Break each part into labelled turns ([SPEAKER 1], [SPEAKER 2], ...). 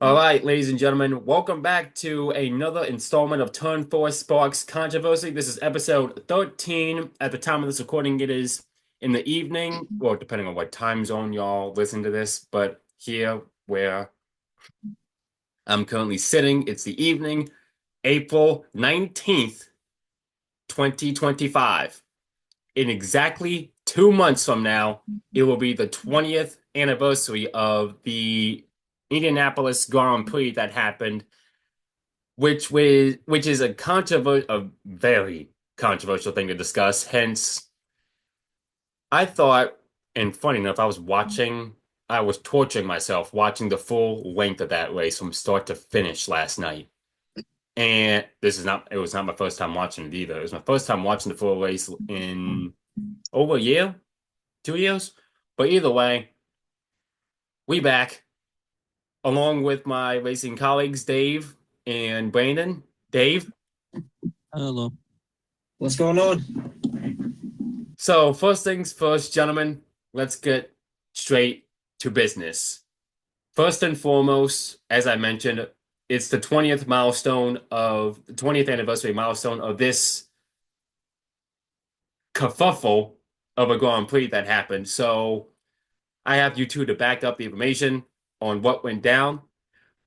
[SPEAKER 1] All right, ladies and gentlemen, welcome back to another installment of Turn 4 Sparks Controversy. This is episode 13. At the time of this recording, it is in the evening, well, depending on what time zone y'all listen to this, but here where I'm currently sitting, it's the evening, April 19th, 2025. In exactly 2 months from now, it will be the 20th anniversary of the Indianapolis Grand Prix that happened, which is a very controversial thing to discuss. Hence, I thought, and funny enough, I was torturing myself watching the full length of that race from start to finish last night. And it was not my first time watching it either. It was my first time watching the full race in over a year, 2 years. But either way, we back along with my racing colleagues, Dave and Brandon. Dave.
[SPEAKER 2] Hello.
[SPEAKER 3] What's going on?
[SPEAKER 1] So, first things first, gentlemen, let's get straight to business. First and foremost, as I mentioned, it's the 20th anniversary milestone of this kerfuffle of a Grand Prix that happened. So, I have you two to back up the information on what went down.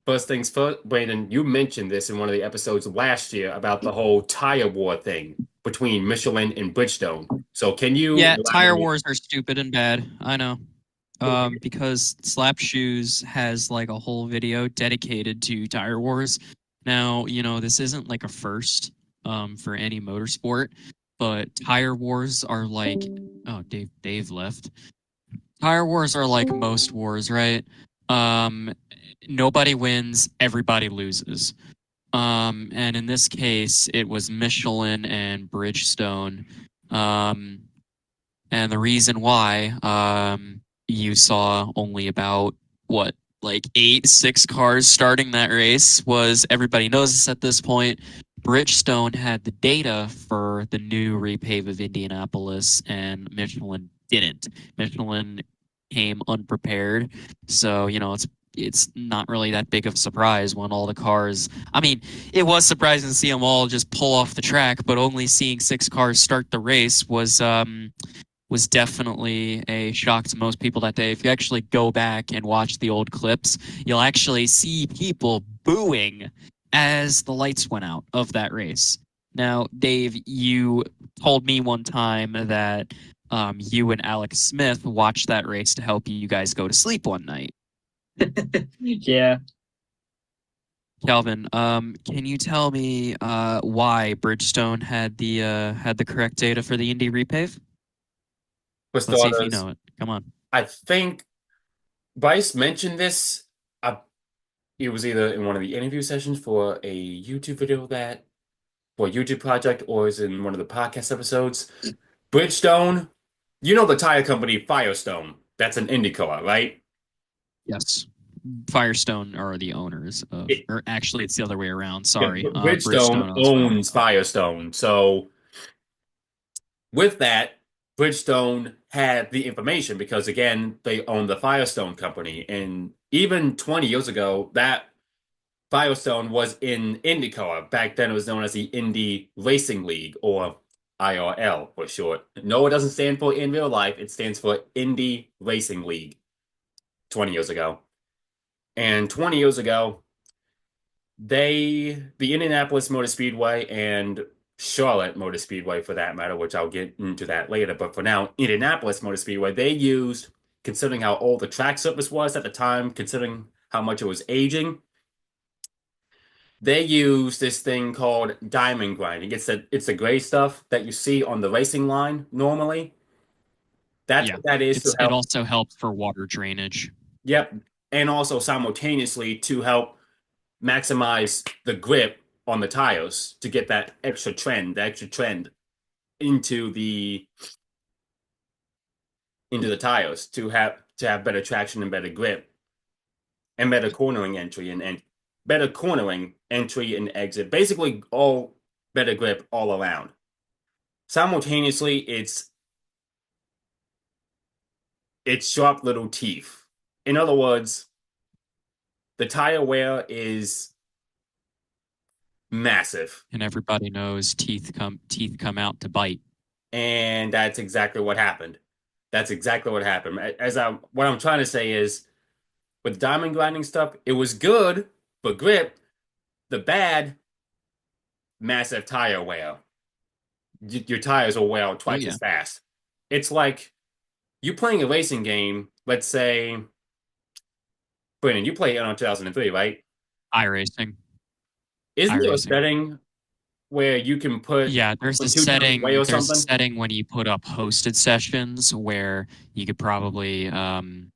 [SPEAKER 1] First things first, Brandon, you mentioned this in one of the episodes last year about the whole tire war thing between Michelin and Bridgestone. So, can you
[SPEAKER 2] Yeah, tire
[SPEAKER 1] elaborate?
[SPEAKER 2] wars are stupid and bad. I know. Because Slap Shoes has like a whole video dedicated to tire wars. Now, this isn't like a first for any motorsport, but tire wars are like, oh, Dave left. Tire wars are like most wars, right? Um, Nobody wins, everybody loses. And in this case, it was Michelin and Bridgestone. Um, and the reason why you saw only about what, like six cars starting that race was everybody knows this at this point. Bridgestone had the data for the new repave of Indianapolis, and Michelin didn't. Michelin came unprepared, so it's not really that big of a surprise when all the cars. I mean, it was surprising to see them all just pull off the track, but only seeing six cars start the race was definitely a shock to most people that day. If you actually go back and watch the old clips, you'll actually see people booing as the lights went out of that race. Now, Dave, you told me one time that you and Alex Smith watched that race to help you guys go to sleep one night.
[SPEAKER 3] Yeah.
[SPEAKER 2] Calvin, can you tell me why Bridgestone had the correct data for the Indy repave?
[SPEAKER 1] For
[SPEAKER 2] Let's see if you
[SPEAKER 1] starters,
[SPEAKER 2] know it. Come on.
[SPEAKER 1] I think Bryce mentioned this. It was either in one of the interview sessions for a YouTube video for a YouTube project, or is in one of the podcast episodes. Bridgestone, you know the tire company Firestone. That's an IndyCar, right?
[SPEAKER 2] Yes. Firestone are the owners of,
[SPEAKER 1] It,
[SPEAKER 2] or actually, it's the other way around.
[SPEAKER 1] yeah,
[SPEAKER 2] Sorry.
[SPEAKER 1] Bridgestone
[SPEAKER 2] Bridgestone owns
[SPEAKER 1] owns
[SPEAKER 2] Firestone.
[SPEAKER 1] Firestone. So with that, Bridgestone had the information because again, they own the Firestone company. And even 20 years ago, that Firestone was in IndyCar. Back then, it was known as the Indy Racing League, or IRL for short. No, it doesn't stand for in real life. It stands for Indy Racing League 20 years ago. And 20 years ago, the Indianapolis Motor Speedway and Charlotte Motor Speedway, for that matter, which I'll get into that later. But for now, Indianapolis Motor Speedway, they used, considering how old the track surface was at the time, considering how much it was aging, they use this thing called diamond grinding. It's the gray stuff that you see on the racing line normally. That's
[SPEAKER 2] Yeah.
[SPEAKER 1] what that is to
[SPEAKER 2] It
[SPEAKER 1] help.
[SPEAKER 2] also helps for water drainage.
[SPEAKER 1] Yep. And also simultaneously to help maximize the grip on the tires to get that the extra trend into the tires to have better traction and better grip and better cornering entry and better cornering entry and exit. Basically all better grip all around. Simultaneously, it's sharp little teeth. In other words, the tire wear is massive.
[SPEAKER 2] And everybody knows teeth come out to bite.
[SPEAKER 1] And that's exactly what happened. That's exactly what happened. What I'm trying to say is with diamond grinding stuff, it was good for grip. The bad, massive tire wear. Your tires will wear out
[SPEAKER 2] Oh
[SPEAKER 1] twice
[SPEAKER 2] yeah,
[SPEAKER 1] as fast. It's like you playing a racing game. Let's say, Brandon, you play it on 2003, right?
[SPEAKER 2] iRacing,
[SPEAKER 1] Isn't there a
[SPEAKER 2] iRacing.
[SPEAKER 1] setting where you can put
[SPEAKER 2] Yeah, there's a
[SPEAKER 1] on two times
[SPEAKER 2] setting.
[SPEAKER 1] away or
[SPEAKER 2] There's a
[SPEAKER 1] something?
[SPEAKER 2] setting when you put up hosted sessions where you could probably turn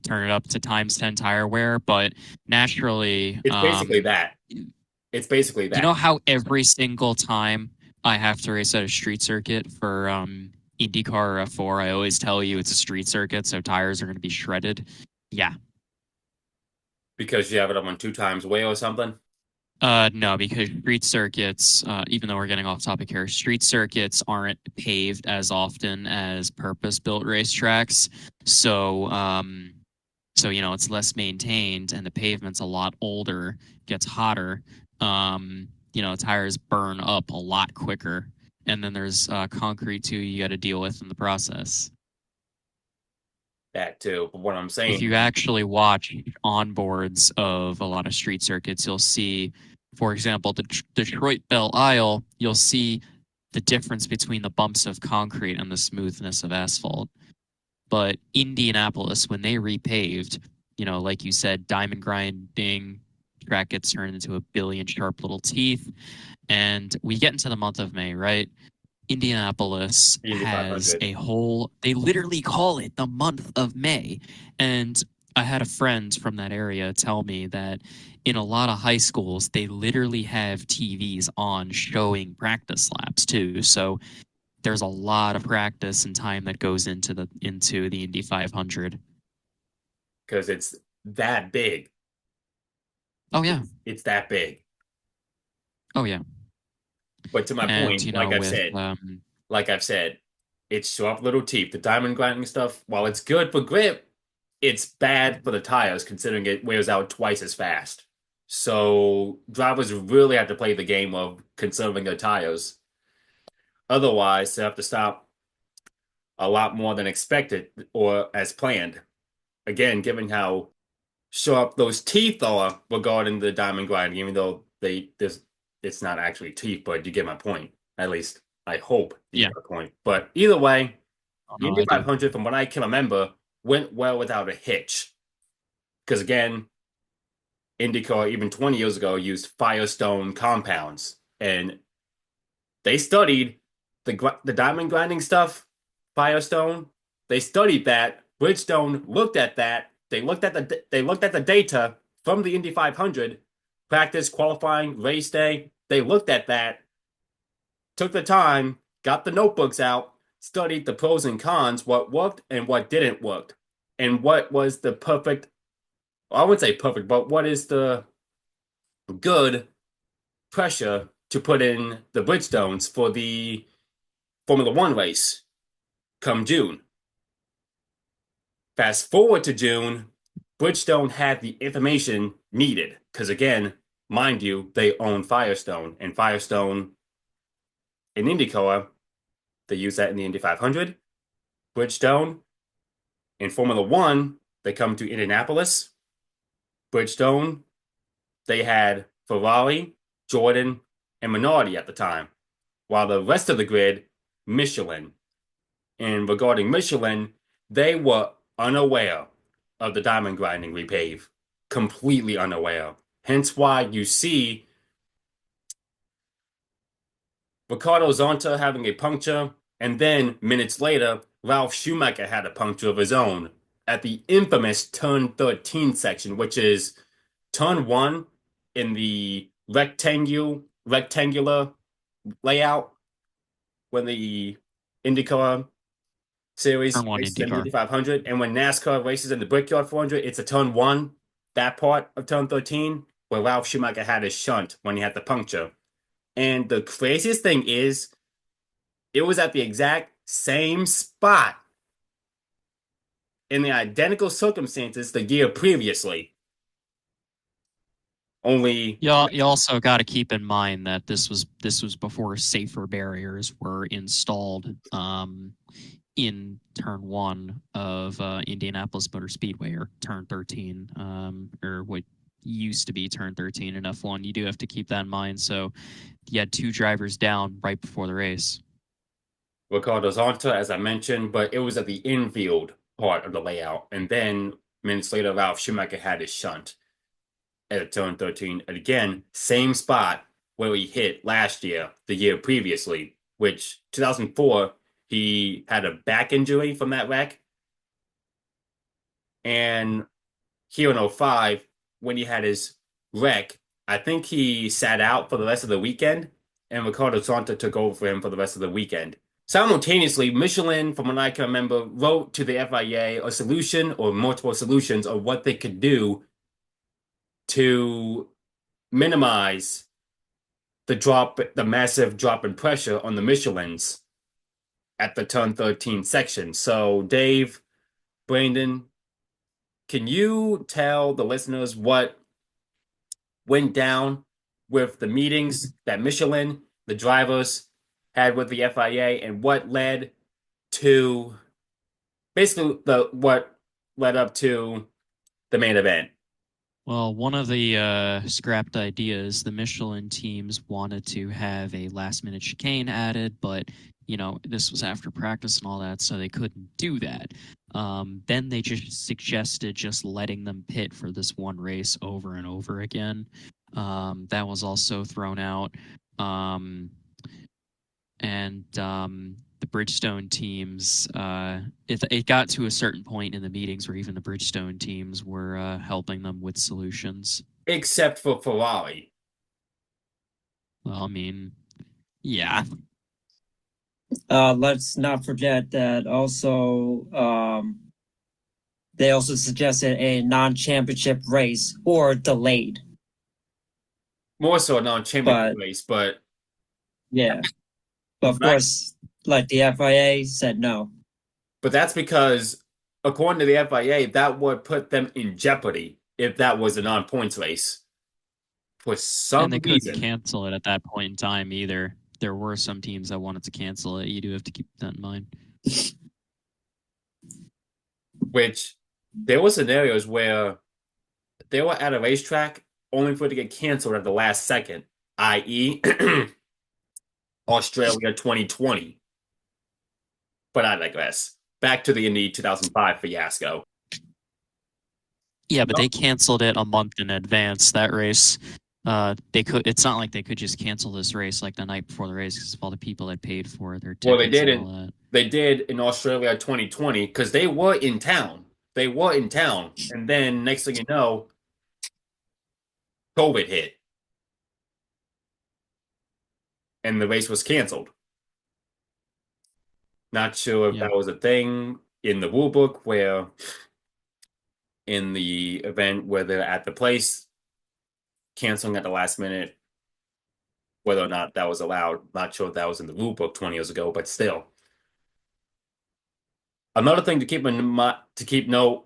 [SPEAKER 2] it up to times 10 tire wear, but naturally,
[SPEAKER 1] It's basically that. It's basically
[SPEAKER 2] you know
[SPEAKER 1] that.
[SPEAKER 2] how every single time I have to race at a street circuit for IndyCar or F4, I always tell you it's a street circuit, so tires are going to be shredded. Yeah.
[SPEAKER 1] Because you have it up on two times away or something.
[SPEAKER 2] No, because street circuits, even though we're getting off topic here, street circuits aren't paved as often as purpose-built racetracks. So it's less maintained and the pavement's a lot older, gets hotter. Tires burn up a lot quicker. And then there's concrete too you got to deal with in the process.
[SPEAKER 1] That too. But what I'm
[SPEAKER 2] If
[SPEAKER 1] saying
[SPEAKER 2] you
[SPEAKER 1] is
[SPEAKER 2] actually watch onboards of a lot of street circuits, you'll see, for example, the Detroit Belle Isle, you'll see the difference between the bumps of concrete and the smoothness of asphalt. But Indianapolis, when they repaved, like you said, diamond grinding, track gets turned into a billion sharp little teeth. And we get into the month of May, right? Indianapolis
[SPEAKER 1] the Indy
[SPEAKER 2] has
[SPEAKER 1] 500.
[SPEAKER 2] a whole, they literally call it the month of May. And I had a friend from that area tell me that in a lot of high schools, they literally have TVs on showing practice laps too. So there's a lot of practice and time that goes into the Indy 500.
[SPEAKER 1] Because it's that big.
[SPEAKER 2] Oh yeah.
[SPEAKER 1] It's that big.
[SPEAKER 2] Oh yeah.
[SPEAKER 1] But to my
[SPEAKER 2] And
[SPEAKER 1] point,
[SPEAKER 2] with
[SPEAKER 1] like I've said, it's sharp little teeth. The diamond grinding stuff, while it's good for grip, it's bad for the tires considering it wears out twice as fast. So drivers really have to play the game of conserving their tires. Otherwise, they have to stop a lot more than expected or as planned. Again, given how sharp those teeth are regarding the diamond grinding, even though it's not actually teeth, but you get my point. At least I hope you
[SPEAKER 2] yeah.
[SPEAKER 1] get my point. But either way,
[SPEAKER 2] Oh
[SPEAKER 1] the
[SPEAKER 2] no,
[SPEAKER 1] Indy
[SPEAKER 2] I do.
[SPEAKER 1] 500, from what I can remember, went well without a hitch. Because again, IndyCar even 20 years ago used Firestone compounds, and they studied the diamond grinding stuff. Firestone, they studied that. Bridgestone looked at that. They looked at the data from the Indy 500, practice, qualifying, race day. They looked at that, took the time, got the notebooks out, studied the pros and cons, what worked and what didn't work, and what was the perfect. Well, I wouldn't say perfect, but what is the good pressure to put in the Bridgestones for the Formula One race come June. Fast forward to June, Bridgestone had the information needed because, again, mind you, they own Firestone, and Firestone in IndyCar, they use that in the Indy 500. Bridgestone in Formula One, they come to Indianapolis. Bridgestone, they had Ferrari, Jordan, and Minardi at the time, while the rest of the grid, Michelin. And regarding Michelin, they were unaware of the diamond grinding repave, completely unaware. Hence why you see Ricardo Zonta having a puncture, and then minutes later, Ralf Schumacher had a puncture of his own at the infamous turn 13 section, which is turn one in the rectangular layout when the IndyCar series
[SPEAKER 2] Turn one
[SPEAKER 1] races in the
[SPEAKER 2] IndyCar.
[SPEAKER 1] Indy 500, and when NASCAR races in the Brickyard 400, it's a turn one, that part of turn 13, where Ralf Schumacher had his shunt when he had the puncture. And the craziest thing is, it was at the exact same spot in the identical circumstances the year previously. Only
[SPEAKER 2] You also got to keep in mind that this was before safer barriers were installed in turn 1 of Indianapolis Motor Speedway, or turn 13, or what used to be turn 13 in F1. You do have to keep that in mind. So you had 2 drivers down right before the race.
[SPEAKER 1] Ricardo Zonta, as I mentioned, but it was at the infield part of the layout. And then minutes later, Ralph Schumacher had his shunt at turn 13. And again, same spot where he hit last year, the year previously, which 2004, he had a back injury from that wreck. And here in 05, when he had his wreck, I think he sat out for the rest of the weekend, and Ricardo Zonta took over for him for the rest of the weekend. Simultaneously, Michelin, from what I can remember, wrote to the FIA a solution or multiple solutions of what they could do to minimize the massive drop in pressure on the Michelins at the turn 13 section. So, Dave, Brandon, can you tell the listeners what went down with the meetings that Michelin, the drivers, had with the FIA, and what led to basically what led up to the main event?
[SPEAKER 2] Well, one of the scrapped ideas, the Michelin teams wanted to have a last-minute chicane added, but this was after practice and all that, so they couldn't do that. Then they just suggested just letting them pit for this one race over and over again. That was also thrown out. And the Bridgestone teams, it got to a certain point in the meetings where even the Bridgestone teams were helping them with solutions.
[SPEAKER 1] Except for Ferrari.
[SPEAKER 2] Well, I mean, yeah.
[SPEAKER 3] Let's not forget that also they also suggested a non-championship race or delayed.
[SPEAKER 1] More so a non-championship race, but
[SPEAKER 3] yeah. But of course, like the FIA said no.
[SPEAKER 1] But that's because, according to the FIA, that would put them in jeopardy if that was a non-points race. For some
[SPEAKER 2] and they
[SPEAKER 1] reason.
[SPEAKER 2] couldn't cancel it at that point in time either. There were some teams that wanted to cancel it. You do have to keep that in mind.
[SPEAKER 1] Which, there were scenarios where they were at a racetrack only for it to get canceled at the last second, i.e., Australia 2020. But I digress. Back to the Indy 2005 fiasco.
[SPEAKER 2] Yeah, but they canceled it a month in advance. That race, they could. It's not like they could just cancel this race like the night before the race because of all the people that paid for their tickets.
[SPEAKER 1] Well, they
[SPEAKER 2] didn't. And all that.
[SPEAKER 1] They did in Australia 2020 because they were in town. They were in town, and then next thing you know, COVID hit, and the race was canceled. Not sure if that was a thing in the rule book where in the event where they're at the place, canceling at the last minute, whether or not that was allowed. Not sure if that was in the rule book 20 years ago, but still. Another thing to keep note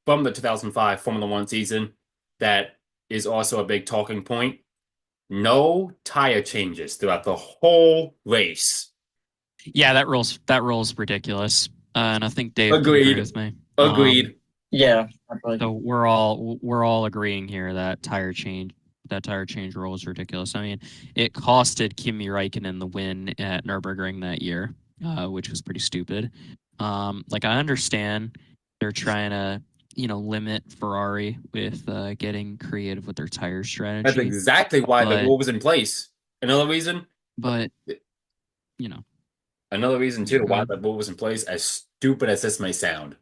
[SPEAKER 1] from the 2005 Formula One season that is also a big talking point: no tire changes throughout the whole race.
[SPEAKER 2] Yeah, that rule's ridiculous, and I think Dave agreed with me.
[SPEAKER 1] Agreed.
[SPEAKER 3] Yeah.
[SPEAKER 2] So we're all agreeing here that tire change rule is ridiculous. I mean, it costed Kimi Räikkönen the win at Nürburgring that year, which was pretty stupid. Like I understand they're trying to limit Ferrari with getting creative with their tire strategy.
[SPEAKER 1] That's exactly why the rule was in place. Another reason,
[SPEAKER 2] but
[SPEAKER 1] another reason too why the rule was in place, as stupid as this may sound,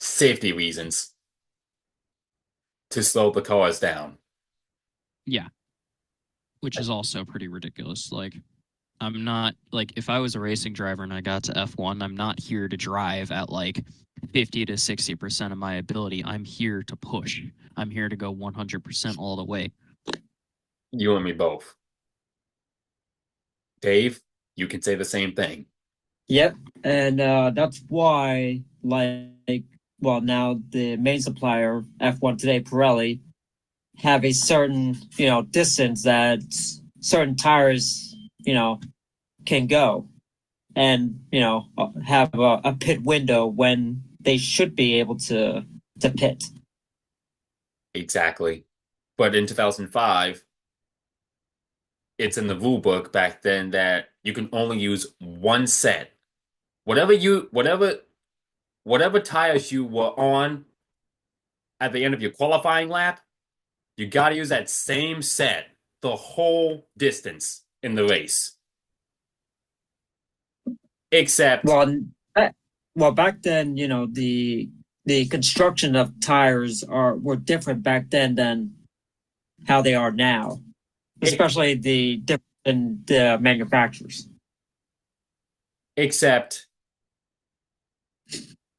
[SPEAKER 1] safety reasons to slow the cars down.
[SPEAKER 2] Yeah, which is also pretty ridiculous. Like, I'm not if I was a racing driver and I got to F1, I'm not here to drive at 50 to 60% of my ability. I'm here to push. I'm here to go 100% all the way.
[SPEAKER 1] You and me both. Dave, you can say the same thing.
[SPEAKER 3] Yep, and that's why, now the main supplier, F1 today, Pirelli, have a certain, distance that certain tires, can go, and, have a pit window when they should be able to pit.
[SPEAKER 1] Exactly. But in 2005, it's in the rule book back then that you can only use one set. Whatever tires you were on at the end of your qualifying lap, you got to use that same set the whole distance in the race. Except,
[SPEAKER 3] Well, back then, the construction of tires were different back then than how they are now, especially the different in the manufacturers.
[SPEAKER 1] except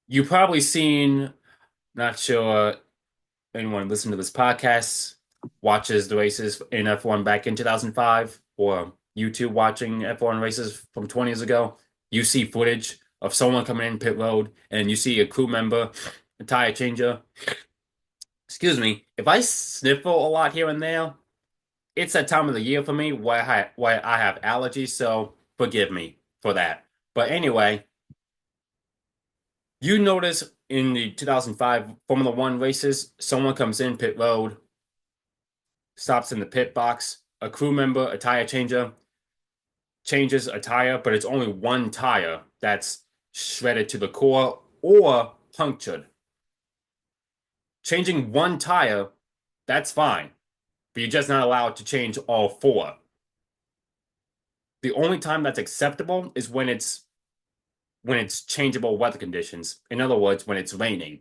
[SPEAKER 1] you've probably seen, not sure anyone listening to this podcast watches the races in F1 back in 2005 or YouTube watching F1 races from 20 years ago. You see footage of someone coming in pit road and you see a crew member, a tire changer. Excuse me, if I sniffle a lot here and there, it's that time of the year for me where I have allergies, so forgive me for that. But anyway, you notice in the 2005 Formula One races, someone comes in pit road, stops in the pit box, a crew member, a tire changer, changes a tire, but it's only one tire that's shredded to the core or punctured. Changing one tire, that's fine, but you're just not allowed to change all four. The only time that's acceptable is when it's changeable weather conditions. In other words, when it's raining.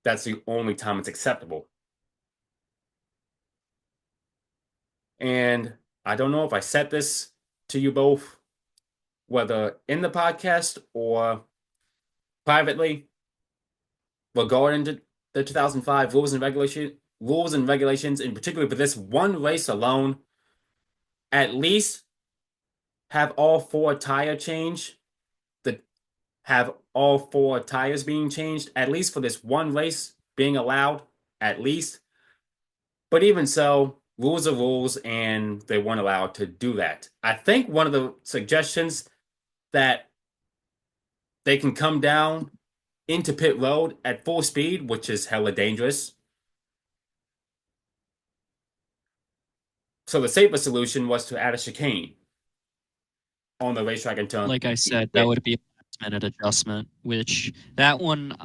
[SPEAKER 1] That's the only time it's acceptable. And I don't know if I said this to you both, whether in the podcast or privately, regarding to the 2005 rules and regulations, in particular for this one race alone, at least have all four tires being changed, at least for this one race being allowed, at least. But even so, rules are rules, and they weren't allowed to do that. I think one of the suggestions that they can come down into pit road at full speed, which is hella dangerous. So the safer solution was to add a chicane on the racetrack and turn.
[SPEAKER 2] Like I said, that would be a last-minute adjustment, which that one,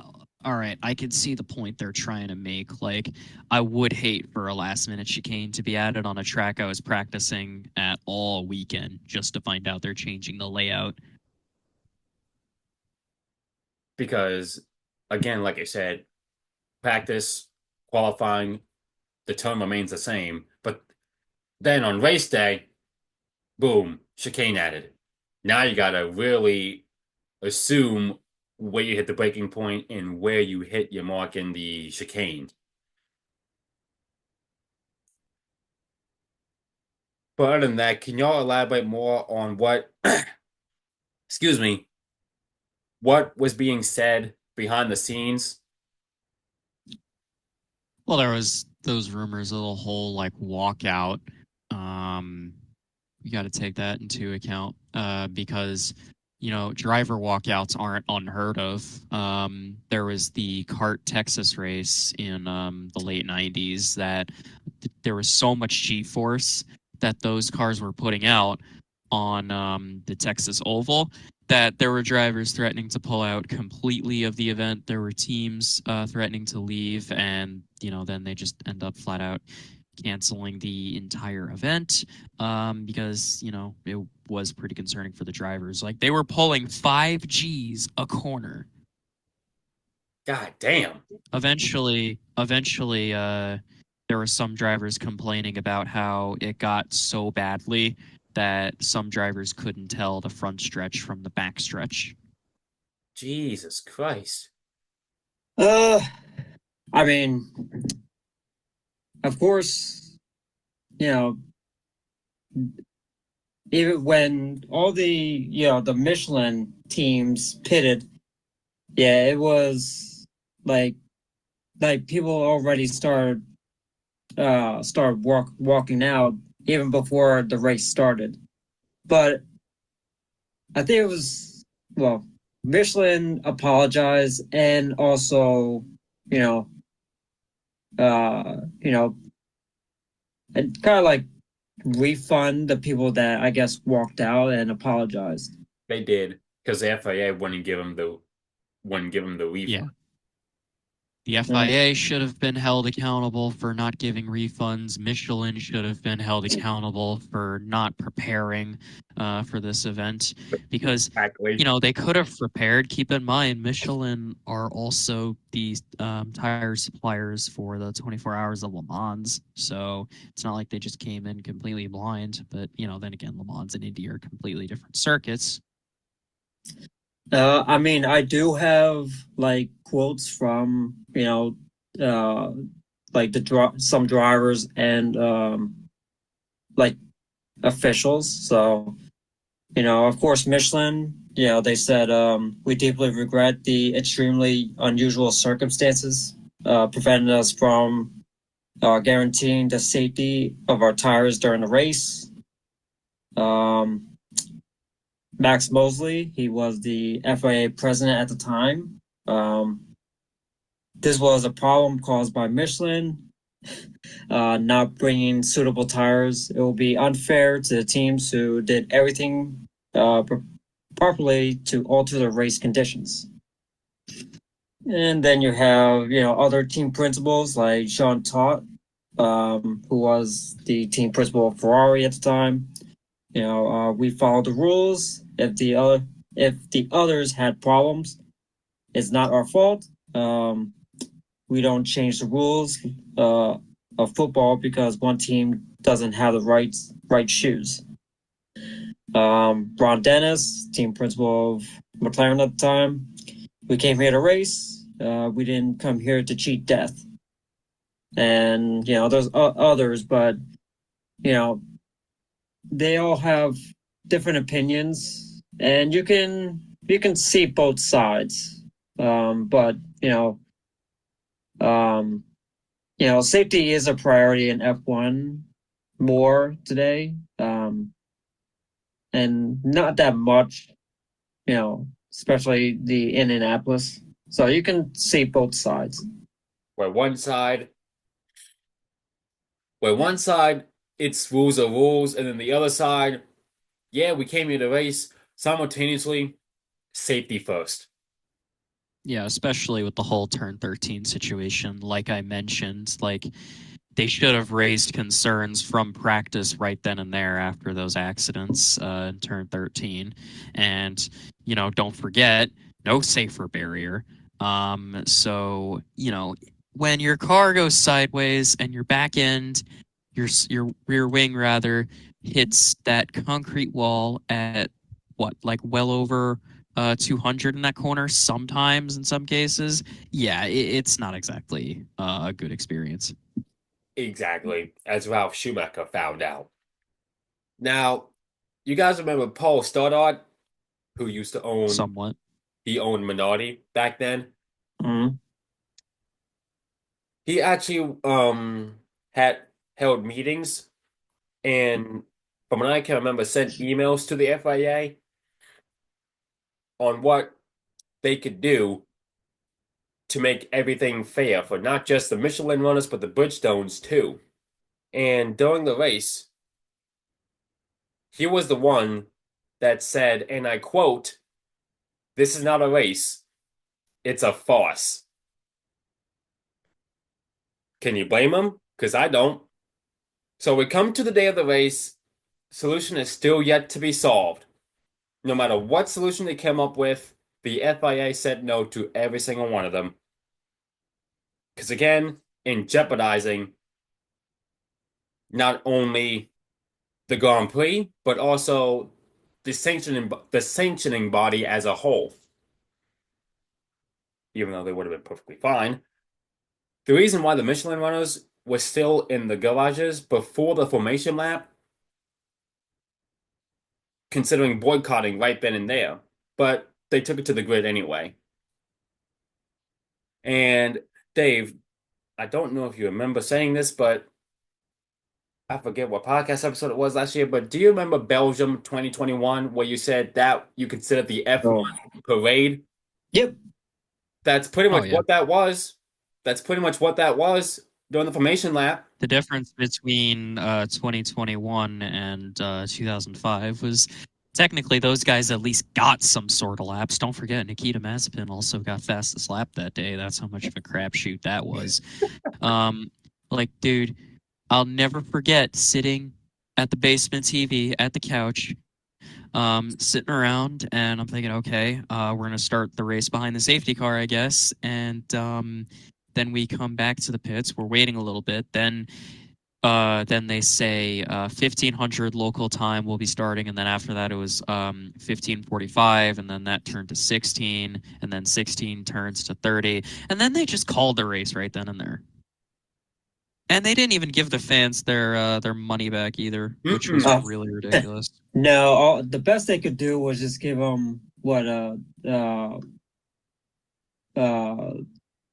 [SPEAKER 2] all right, I can see the point they're trying to make. Like, I would hate for a last-minute chicane to be added on a track I was practicing at all weekend just to find out they're changing the layout.
[SPEAKER 1] Because, again, like I said, practice, qualifying, the term remains the same. But then on race day, boom, chicane added. Now you got to really assume where you hit the breaking point and where you hit your mark in the chicane. But other than that, can y'all elaborate more on what, excuse me, what was being said behind the scenes?
[SPEAKER 2] Well, there was those rumors of the whole like walkout. You got to take that into account because driver walkouts aren't unheard of. There was the kart Texas race in the late 90s that there was so much G-force that those cars were putting out on the Texas Oval that there were drivers threatening to pull out completely of the event. There were teams threatening to leave, and then they just end up flat out canceling the entire event because it was pretty concerning for the drivers. Like, they were pulling 5 Gs a corner.
[SPEAKER 1] God damn.
[SPEAKER 2] Eventually, there were some drivers complaining about how it got so badly that some drivers couldn't tell the front stretch from the back stretch.
[SPEAKER 1] Jesus Christ.
[SPEAKER 3] I mean, of course, even when all the Michelin teams pitted, yeah, it was like people already started started walking out even before the race started. But I think it was, well, Michelin apologized and also, you know, you know, and kind of like refund the people that I guess walked out and apologized.
[SPEAKER 1] They did because the FIA wouldn't give him the refund.
[SPEAKER 2] Yeah. The
[SPEAKER 3] Mm.
[SPEAKER 2] FIA should have been held accountable for not giving refunds. Michelin should have been held accountable for not preparing for this event because,
[SPEAKER 1] Exactly.
[SPEAKER 2] they could have prepared. Keep in mind, Michelin are also the tire suppliers for the 24 Hours of Le Mans. So it's not like they just came in completely blind. But, then again, Le Mans and Indy are completely different circuits.
[SPEAKER 3] I mean, I do have like quotes from uh, like some drivers and like officials. So of course, Michelin. They said we deeply regret the extremely unusual circumstances preventing us from guaranteeing the safety of our tires during the race. Um, Max Mosley, he was the FIA president at the time. This was a problem caused by Michelin not bringing suitable tires. It will be unfair to the teams who did everything properly to alter the race conditions. And then you have, other team principals like Jean Todt, who was the team principal of Ferrari at the time. We followed the rules. If the others had problems, it's not our fault. We don't change the rules of football because one team doesn't have the right shoes. Ron Dennis, team principal of McLaren at the time, we came here to race. We didn't come here to cheat death. And there's others, but they all have different opinions, and you can see both sides. But um, safety is a priority in F1 more today, and not that much, especially the Indianapolis. So you can see both sides.
[SPEAKER 1] Where one side, where one side, it's rules are rules, and then the other side, yeah, we came here to race. Simultaneously, safety first.
[SPEAKER 2] Yeah, especially with the whole turn 13 situation. Like I mentioned, like they should have raised concerns from practice right then and there after those accidents in turn 13. And, don't forget, no safer barrier. So, when your car goes sideways and your back end, your rear wing rather, hits that concrete wall at what, like well over 200 in that corner sometimes in some cases, yeah, it's not exactly a good experience.
[SPEAKER 1] Exactly, as Ralph Schumacher found out. Now, you guys remember Paul Stoddart, who used to own,
[SPEAKER 2] Somewhat.
[SPEAKER 1] he owned Minardi back then?
[SPEAKER 3] Mm-hmm.
[SPEAKER 1] He actually had held meetings and from what I can remember, sent emails to the FIA on what they could do to make everything fair for not just the Michelin runners, but the Bridgestones too. And during the race, he was the one that said, and I quote, "This is not a race, it's a farce." Can you blame him? Because I don't. So we come to the day of the race, solution is still yet to be solved. No matter what solution they came up with, the FIA said no to every single one of them. Because again, in jeopardizing not only the Grand Prix, but also the sanctioning body as a whole, even though they would have been perfectly fine. The reason why the Michelin runners were still in the garages before the formation lap, considering boycotting right then and there, but they took it to the grid anyway. And Dave, I don't know if you remember saying this, but I forget what podcast episode it was last year, but do you remember Belgium 2021 where you said that you considered the
[SPEAKER 3] Oh,
[SPEAKER 1] F1 parade?
[SPEAKER 3] yep.
[SPEAKER 1] That's pretty
[SPEAKER 2] Oh
[SPEAKER 1] much
[SPEAKER 2] yeah.
[SPEAKER 1] what that was. That's pretty much what that was during the formation lap.
[SPEAKER 2] The difference between 2021 and 2005 was technically those guys at least got some sort of laps. Don't forget, Nikita Mazepin also got fastest lap that day. That's how much of a crapshoot that was. Um, like, dude, I'll never forget sitting at the basement TV at the couch, sitting around, and I'm thinking, okay, we're gonna start the race behind the safety car, I guess. And then we come back to the pits. We're waiting a little bit. Then they say 1500 local time will be starting, and then after that it was 1545, and then that turned to 16, and then 16 turns to 30, and then they just called the race right then and there. And they didn't even give the fans their money back either, which was
[SPEAKER 1] Mm-mm.
[SPEAKER 2] really ridiculous.
[SPEAKER 3] No, the best they could do was just give them what uh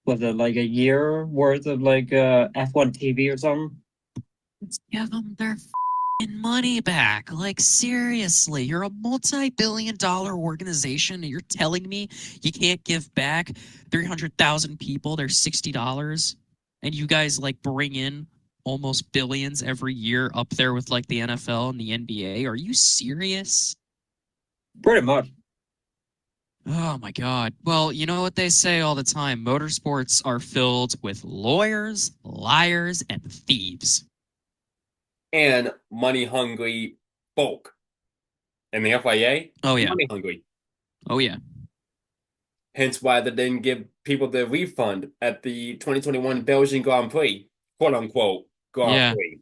[SPEAKER 3] was it like a year worth of like F1 TV or something?
[SPEAKER 2] Let's give them their money back. Like, seriously, you're a multi-billion-dollar organization and you're telling me you can't give back 300,000 people their $60, and you guys like bring in almost billions every year up there with like the NFL and the NBA? Are you serious?
[SPEAKER 3] Pretty much.
[SPEAKER 2] Oh my God. Well, you know what they say all the time. Motorsports are filled with lawyers, liars, and thieves.
[SPEAKER 1] And money hungry folk. And the FIA,
[SPEAKER 2] Oh yeah.
[SPEAKER 1] money hungry.
[SPEAKER 2] Oh yeah.
[SPEAKER 1] Hence why they didn't give people the refund at the 2021 Belgian Grand Prix, quote unquote Grand
[SPEAKER 2] Yeah.
[SPEAKER 1] Prix.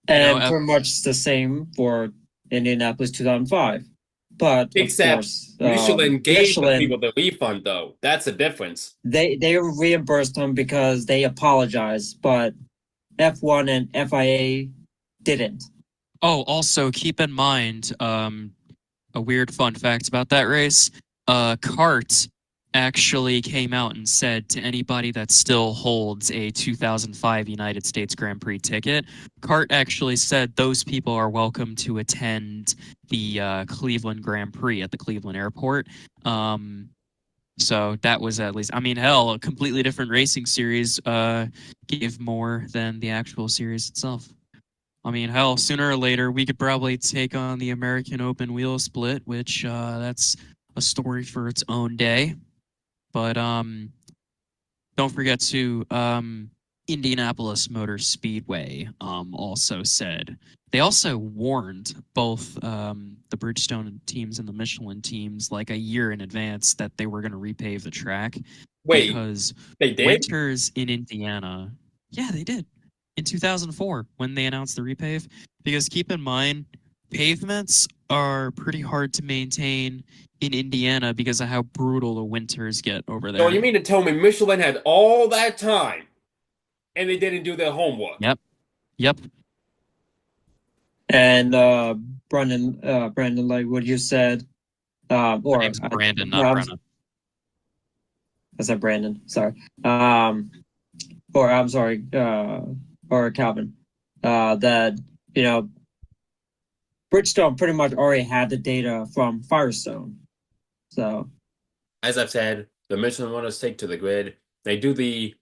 [SPEAKER 2] You know,
[SPEAKER 3] And pretty much the same for Indianapolis 2005. But of
[SPEAKER 1] Except
[SPEAKER 3] course,
[SPEAKER 1] Michelin gave the people
[SPEAKER 3] Michelin,
[SPEAKER 1] the refund, though. That's the difference.
[SPEAKER 3] they reimbursed them because they apologized, but F1 and FIA didn't.
[SPEAKER 2] oh, also keep in mind, a weird fun fact about that race. CART actually came out and said to anybody that still holds a 2005 United States Grand Prix ticket, CART actually said those people are welcome to attend the Cleveland Grand Prix at the Cleveland airport. So that was at least, I mean, hell, a completely different racing series gave more than the actual series itself. I mean, hell, sooner or later we could probably take on the American Open wheel split, which that's a story for its own day. But don't forget to Indianapolis Motor Speedway also said they also warned both the Bridgestone teams and the Michelin teams like a year in advance that they were going to repave the track
[SPEAKER 1] Wait,
[SPEAKER 2] because
[SPEAKER 1] they did?
[SPEAKER 2] winters in Indiana, yeah, they did in 2004 when they announced the repave. Because keep in mind, pavements are pretty hard to maintain in Indiana because of how brutal the winters get over
[SPEAKER 1] So
[SPEAKER 2] there.
[SPEAKER 1] you mean to tell me Michelin had all that time and they didn't do their homework?
[SPEAKER 2] Yep. Yep.
[SPEAKER 3] And Brandon, like what you said,
[SPEAKER 2] My
[SPEAKER 3] or
[SPEAKER 2] name's Brandon,
[SPEAKER 3] no,
[SPEAKER 2] not Brenna.
[SPEAKER 3] I said Brandon. Sorry. Or I'm sorry, or Calvin. That you know, Bridgestone pretty much already had the data from Firestone. So
[SPEAKER 1] As I've said, the Michelin runners take to the grid. They do the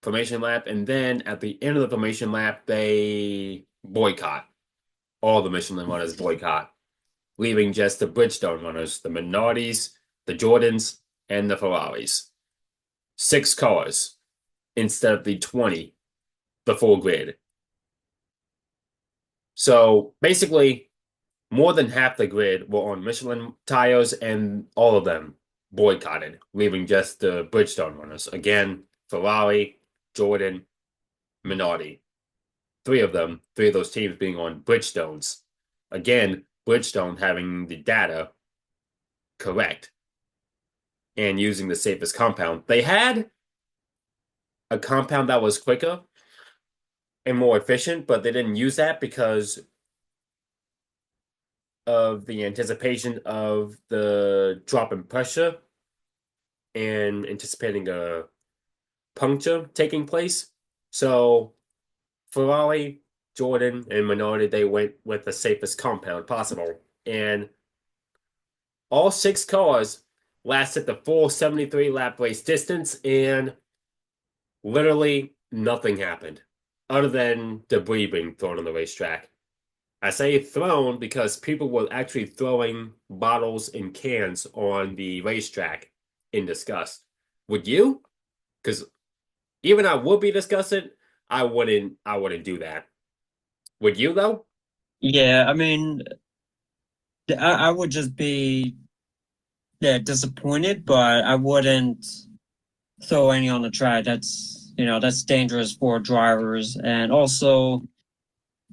[SPEAKER 1] formation lap, and then at the end of the formation lap, they boycott. All the Michelin runners boycott, leaving just the Bridgestone runners, the Minardis, the Jordans, and the Ferraris. 6 cars instead of the 20, the full grid. So basically, more than half the grid were on Michelin tires, and all of them boycotted, leaving just the Bridgestone runners. Again, Ferrari, Jordan, Minardi. Three of those teams being on Bridgestones. Again, Bridgestone having the data correct and using the safest compound. They had a compound that was quicker and more efficient, but they didn't use that because of the anticipation of the drop in pressure and anticipating a puncture taking place. So Ferrari Jordan and Minardi, they went with the safest compound possible. And all 6 cars lasted the full 73 lap race distance, and literally nothing happened other than debris being thrown on the racetrack. I say thrown because people were actually throwing bottles and cans on the racetrack in disgust. Would you? Because even I would be disgusted, I wouldn't do that. Would you though?
[SPEAKER 3] Yeah, I mean, I would just be disappointed, but I wouldn't throw any on the track. That's dangerous for drivers, and also,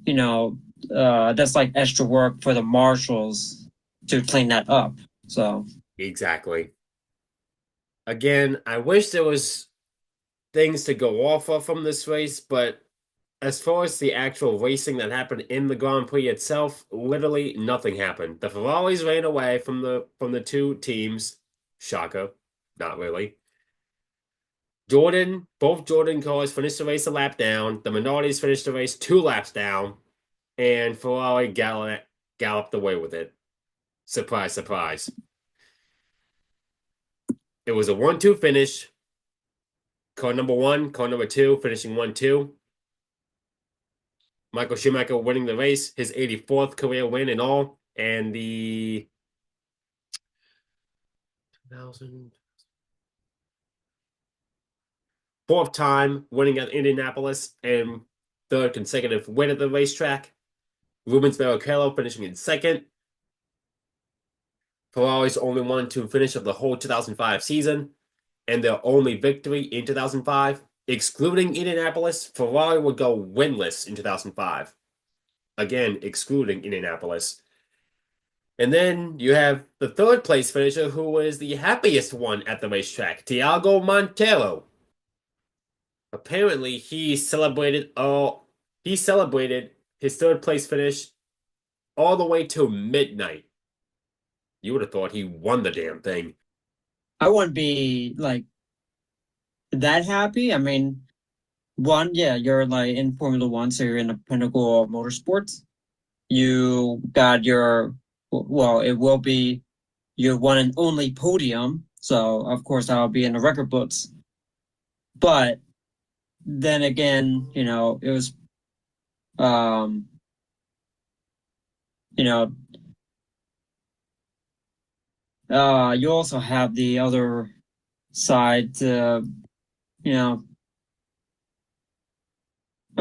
[SPEAKER 3] that's like extra work for the marshals to clean that up. So
[SPEAKER 1] Exactly. Again, I wish there was things to go off of from this race, but as far as the actual racing that happened in the Grand Prix itself, literally nothing happened. The Ferraris ran away from the two teams. Shocker. Not really. Both Jordan cars finished the race a lap down. The Minardis finished the race 2 laps down, and Ferrari galloped away with it. Surprise, surprise. It was a 1-2 finish. Car number 1, car number 2 finishing 1-2. Michael Schumacher winning the race, his 84th career win in all, and the 2000 fourth time winning at Indianapolis and third consecutive win at the racetrack. Rubens Barrichello finishing in second. Ferrari's only 1-2 finish of the whole 2005 season, and their only victory in 2005. Excluding Indianapolis, Ferrari would go winless in 2005. Again, excluding Indianapolis. And then you have the third place finisher who was the happiest one at the racetrack, Tiago Montero. Apparently, he celebrated his third place finish all the way till midnight. You would have thought he won the damn thing.
[SPEAKER 3] I wouldn't be like that happy. I mean, one, yeah, you're like in Formula One, so you're in the pinnacle of motorsports. You got it will be your one and only podium. So, of course, that'll be in the record books. But then again, it was, um, you know, you also have the other side, I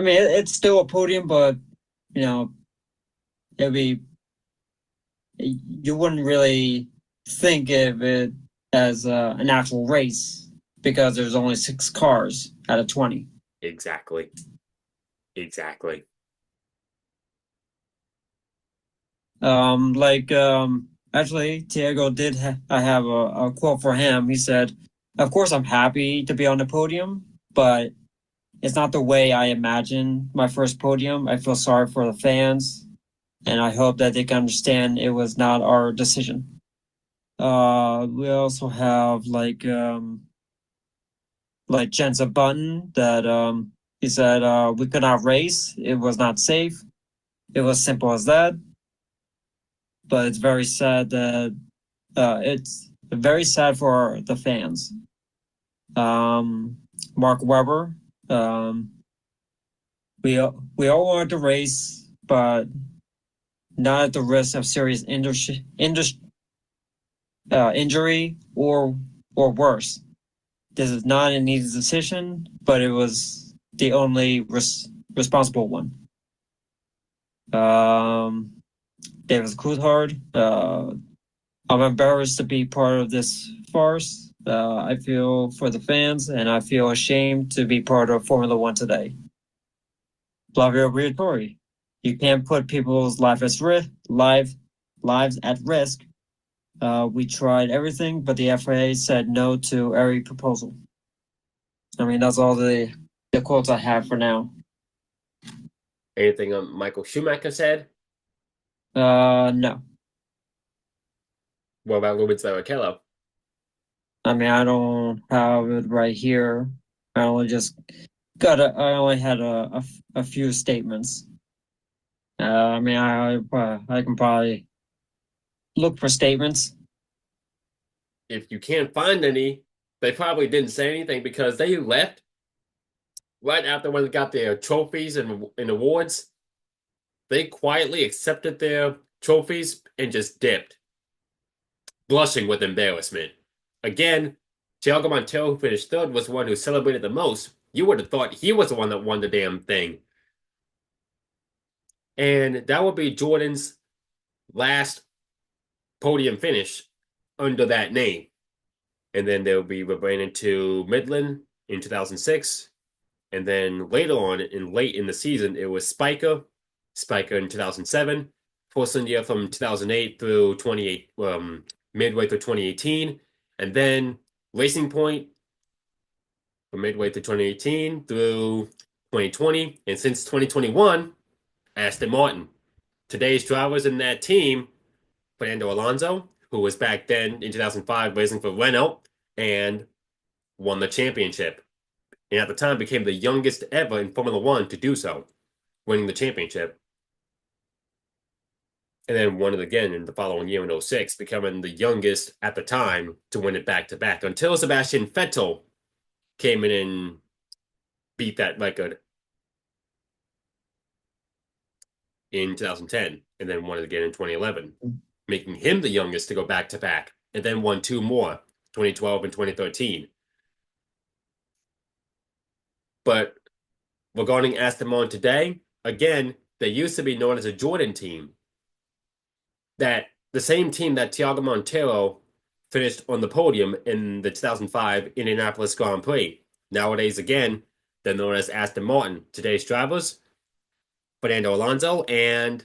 [SPEAKER 3] mean, it's still a podium, but, it'd be, you wouldn't really think of it as an actual race because there's only 6 cars out of 20.
[SPEAKER 1] Exactly.
[SPEAKER 3] Actually, Tiago did. I have a quote for him. He said, "Of course, I'm happy to be on the podium, but it's not the way I imagined my first podium. I feel sorry for the fans, and I hope that they can understand it was not our decision." We also have Jensen Button that he said we could not race. It was not safe. It was simple as that. But it's very sad that it's very sad for the fans. Mark Webber, we all wanted to race, but not at the risk of serious injury or worse. This is not an easy decision, but it was the only responsible one. Davis Coulthard, I'm embarrassed to be part of this farce. I feel for the fans, and I feel ashamed to be part of Formula One today. Flavio Briatore, you can't put people's lives at risk. We tried everything, but the FIA said no to every proposal. I mean, that's all the quotes I have for now.
[SPEAKER 1] Anything Michael Schumacher said?
[SPEAKER 3] No.
[SPEAKER 1] What about Rubens Barrichello?
[SPEAKER 3] I mean, I don't have it right here. I only had a few statements. I mean, I can probably look for statements.
[SPEAKER 1] If you can't find any, they probably didn't say anything because they left right after when they got their trophies and awards. They quietly accepted their trophies and just dipped, blushing with embarrassment. Again, Thiago Monteiro, who finished third, was the one who celebrated the most. You would have thought he was the one that won the damn thing. And that would be Jordan's last podium finish under that name. And then they'll be rebranded to Midland in 2006. And then later on, late in the season, it was Spiker in 2007, Porcelain year from 2008 through 28, midway through 2018, and then Racing Point from midway through 2018 through 2020, and since 2021, Aston Martin. Today's drivers in that team, Fernando Alonso, who was back then in 2005 racing for Renault and won the championship. And at the time became the youngest ever in Formula One to do so, winning the championship. And then won it again in the following year in 06, becoming the youngest at the time to win it back to back until Sebastian Vettel came in and beat that record in 2010 and then won it again in 2011, making him the youngest to go back to back, and then won two more, 2012 and 2013. But regarding Aston Martin today, again, they used to be known as a Jordan team. That the same team that Thiago Monteiro finished on the podium in the 2005 Indianapolis Grand Prix. Nowadays, again, they're known as Aston Martin. Today's drivers, Fernando Alonso and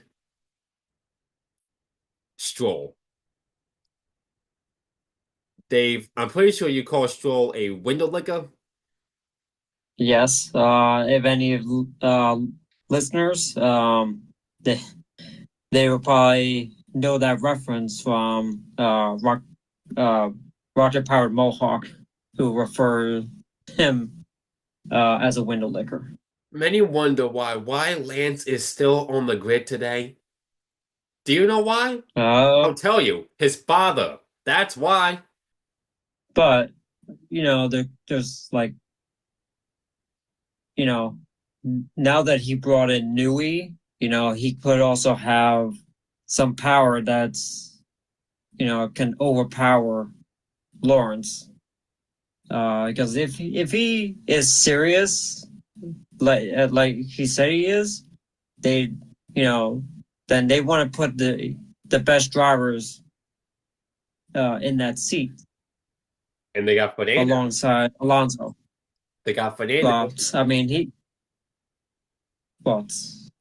[SPEAKER 1] Stroll. Dave, I'm pretty sure you call Stroll a window licker.
[SPEAKER 3] Yes. If any listeners, they will probably know that reference from Roger Powered Mohawk, who referred him as a window licker.
[SPEAKER 1] Many wonder why Lance is still on the grid today. Do you know why? I'll tell you. His father. That's why.
[SPEAKER 3] But, there's like, now that he brought in Newey, he could also have some power that's, can overpower Lawrence. Because if he is serious, like he said he is, they, then they want to put the best drivers in that seat.
[SPEAKER 1] And they got Fernando
[SPEAKER 3] alongside Alonso.
[SPEAKER 1] They got Fernando.
[SPEAKER 3] But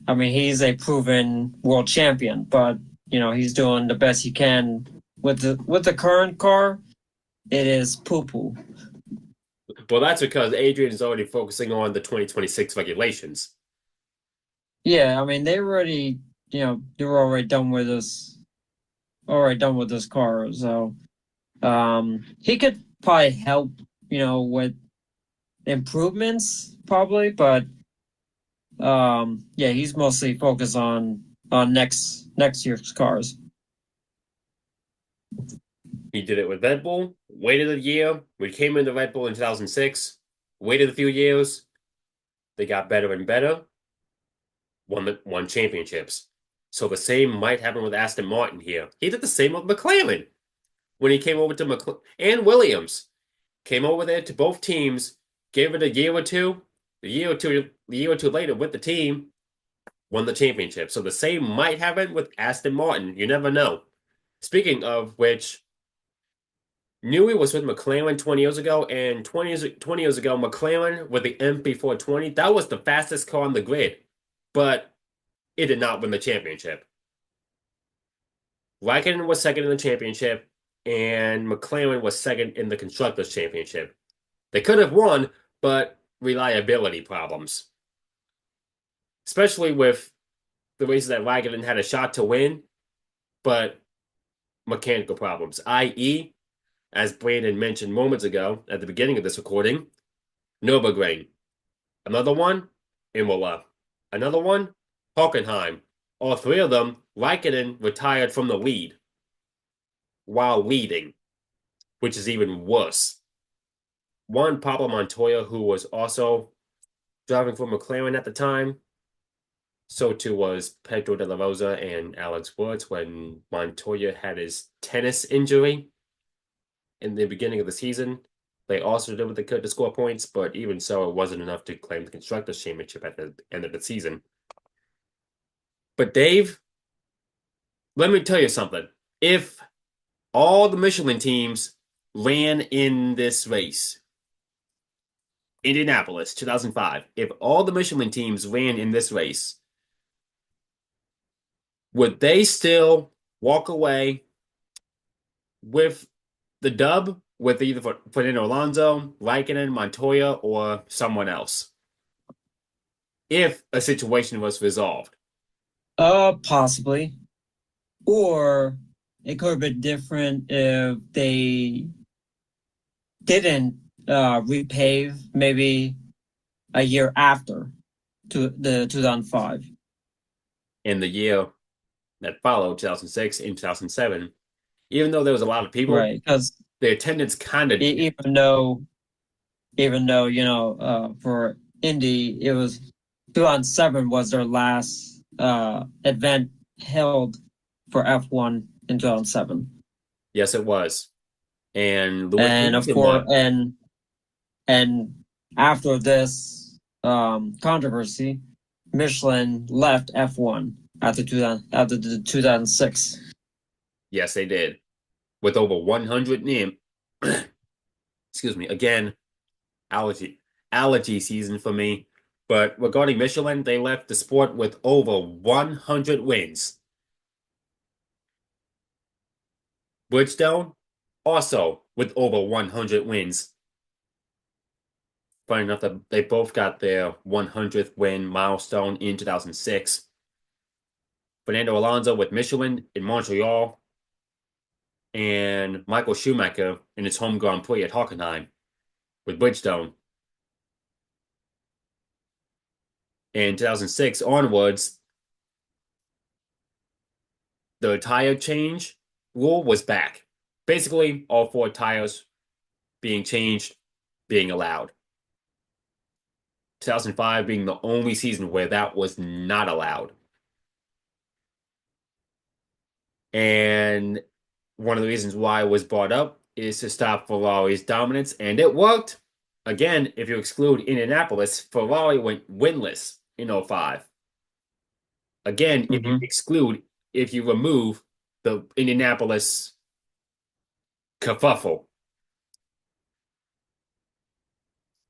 [SPEAKER 3] he's a proven world champion, but he's doing the best he can with the current car. It is poo-poo.
[SPEAKER 1] Well, that's because Adrian is already focusing on the 2026 regulations.
[SPEAKER 3] Yeah, I mean they already, they were already done with this. Car, so he could probably help, with improvements, probably, but he's mostly focused on next year's cars.
[SPEAKER 1] He did it with Red Bull, waited a year. We came into Red Bull in 2006, waited a few years. They got better and better, won championships. So the same might happen with Aston Martin here. He did the same with McLaren when he came over to McLaren and Williams. Came over there to both teams, gave it a year or two. A year or two later with the team, won the championship. So the same might happen with Aston Martin. You never know. Speaking of which, Newey was with McLaren 20 years ago, and 20 years ago, McLaren with the MP420, that was the fastest car on the grid, but it did not win the championship. Raikkonen was second in the championship, and McLaren was second in the Constructors' Championship. They could have won, but reliability problems. Especially with the races that Raikkonen had a shot to win, but mechanical problems, i.e., as Brandon mentioned moments ago at the beginning of this recording, Nürburgring. Another one, Imola. Another one, Hockenheim. all three of them, Raikkonen retired from the lead while leading, which is even worse. One, Pablo Montoya, who was also driving for McLaren at the time. So too was Pedro de la Rosa and Alex Woods when Montoya had his tennis injury in the beginning of the season. They also did what they could to score points, but even so, it wasn't enough to claim the Constructors' Championship at the end of the season. But Dave, let me tell you something. If all the Michelin teams ran in this race, Indianapolis 2005, if all the Michelin teams ran in this race, would they still walk away with the dub with either Fernando Alonso, Raikkonen, Montoya, or someone else? If a situation was resolved.
[SPEAKER 3] Possibly. Or it could have been different if they didn't repave maybe a year after to the 2005.
[SPEAKER 1] In the year that followed, 2006 and 2007, even though there was a lot of people,
[SPEAKER 3] right? Because
[SPEAKER 1] the attendance kind of
[SPEAKER 3] even though for Indy it was 2007 was their last event held for F1 in 2007.
[SPEAKER 1] Yes, it was. And Lewis
[SPEAKER 3] and of
[SPEAKER 1] Hamilton
[SPEAKER 3] course
[SPEAKER 1] won.
[SPEAKER 3] and after this controversy, Michelin left F1 after the 2006.
[SPEAKER 1] Yes, they did. With over 100 name. Excuse me. Again, allergy season for me. But regarding Michelin, they left the sport with over 100 wins. Bridgestone, also with over 100 wins. Funny enough that they both got their 100th win milestone in 2006. Fernando Alonso with Michelin in Montreal, and Michael Schumacher in his home Grand Prix at Hockenheim with Bridgestone. In 2006 onwards, the tire change rule was back. Basically, all four tires being changed, being allowed. 2005 being the only season where that was not allowed. And one of the reasons why it was brought up is to stop Ferrari's dominance, and it worked. Again, if you exclude Indianapolis, Ferrari went winless in 05. Again, if you remove the Indianapolis kerfuffle.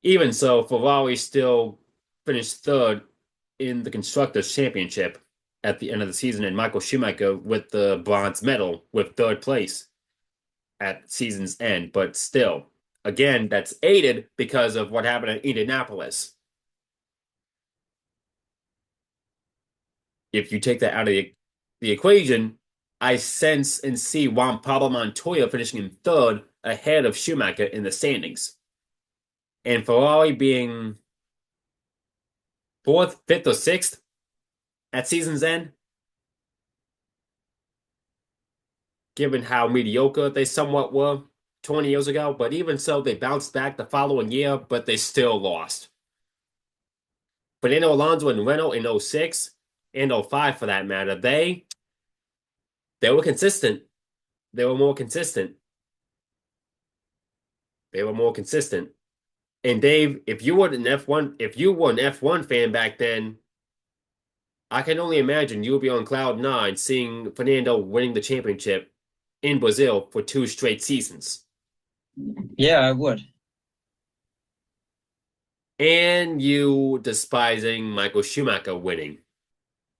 [SPEAKER 1] Even so, Ferrari still finished third in the Constructors' Championship at the end of the season, and Michael Schumacher with the bronze medal with third place at season's end. But still, again, that's aided because of what happened at Indianapolis. If you take that out of the equation, I sense and see Juan Pablo Montoya finishing in third ahead of Schumacher in the standings. And Ferrari being fourth, fifth, or sixth at season's end, given how mediocre they somewhat were 20 years ago. But even so, they bounced back the following year, but they still lost. Fernando Alonso and Renault in 06 and 05 for that matter, they were consistent. They were more consistent. They were more consistent. And Dave, if you were an F1 fan back then, I can only imagine you would be on cloud nine seeing Fernando winning the championship in Brazil for 2 straight seasons.
[SPEAKER 3] Yeah, I would.
[SPEAKER 1] And you despising Michael Schumacher winning.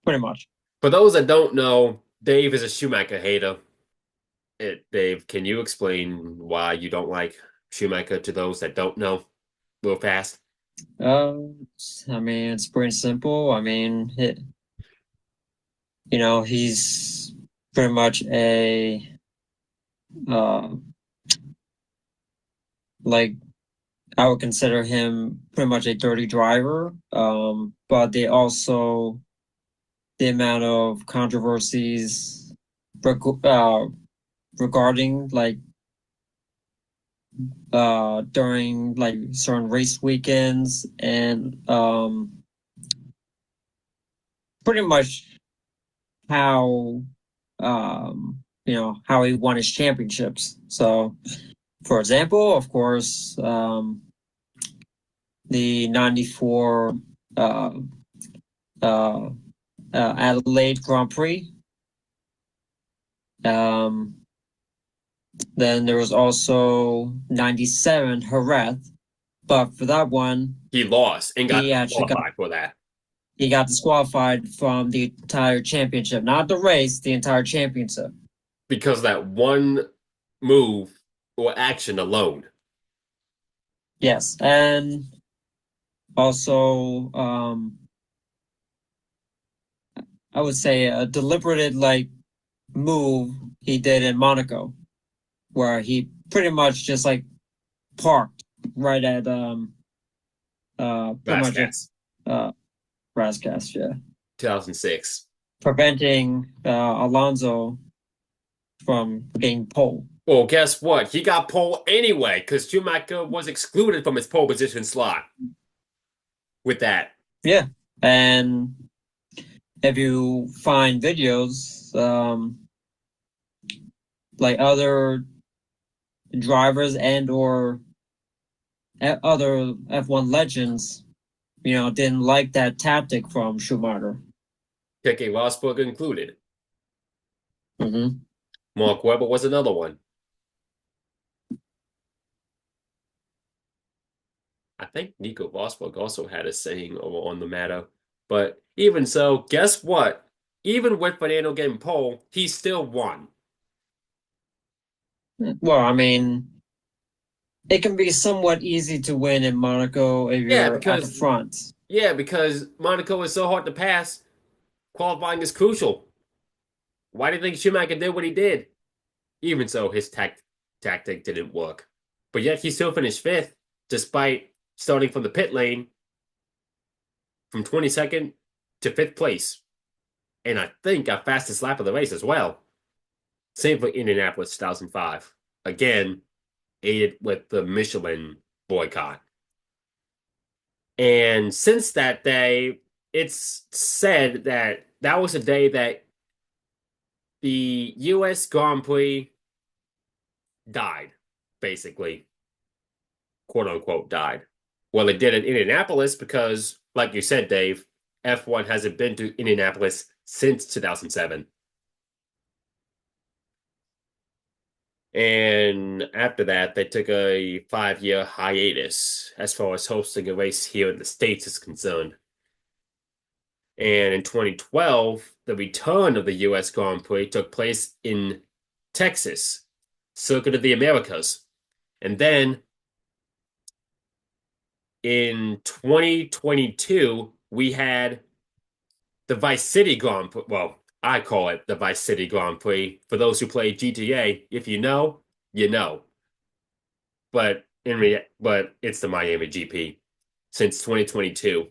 [SPEAKER 3] Pretty much.
[SPEAKER 1] For those that don't know, Dave is a Schumacher hater. Dave, can you explain why you don't like Schumacher to those that don't know real fast?
[SPEAKER 3] I mean, it's pretty simple. I mean, he's pretty much a like I would consider him pretty much a dirty driver. But they also the amount of controversies regarding during certain race weekends and pretty much how how he won his championships. So, for example, of course, the '94 Adelaide Grand Prix. Then there was also '97 Jerez, but for that one,
[SPEAKER 1] He lost and got
[SPEAKER 3] he actually
[SPEAKER 1] qualified for that.
[SPEAKER 3] he got disqualified from the entire championship, not the race, the entire championship.
[SPEAKER 1] Because of that one move or action alone.
[SPEAKER 3] Yes, and also, I would say a deliberate move he did in Monaco, where he pretty much just parked right at pretty much
[SPEAKER 1] Vasquez,
[SPEAKER 3] Rascas, yeah,
[SPEAKER 1] 2006.
[SPEAKER 3] preventing Alonso from getting pole.
[SPEAKER 1] Well, guess what? He got pole anyway because Schumacher was excluded from his pole position slot with that.
[SPEAKER 3] Yeah, and if you find videos, other drivers and or other F1 legends, didn't like that tactic from Schumacher.
[SPEAKER 1] Keke Rosberg included.
[SPEAKER 3] Mm-hmm.
[SPEAKER 1] Mark Webber was another one. I think Nico Rosberg also had a saying on the matter. But even so, guess what? Even with Fernando getting pole, he still won.
[SPEAKER 3] Well, I mean, it can be somewhat easy to win in Monaco if you're at the front.
[SPEAKER 1] Yeah, because Monaco is so hard to pass. Qualifying is crucial. Why do you think Schumacher did what he did? Even so, his tactic didn't work. But yet he still finished fifth, despite starting from the pit lane from 22nd to fifth place. And I think our fastest lap of the race as well. Same for Indianapolis 2005. Again, aided with the Michelin boycott. And since that day, it's said that that was a day that the U.S. Grand Prix died, basically. Quote unquote died. Well, it did in Indianapolis because, like you said, Dave, F1 hasn't been to Indianapolis since 2007. And after that, they took a 5-year hiatus as far as hosting a race here in the States is concerned. And in 2012, the return of the U.S. Grand Prix took place in Texas, Circuit of the Americas. And then in 2022, we had the Vice City Grand Prix. Well, I call it the Vice City Grand Prix. For those who play GTA, if you know, you know. But it's the Miami GP since 2022.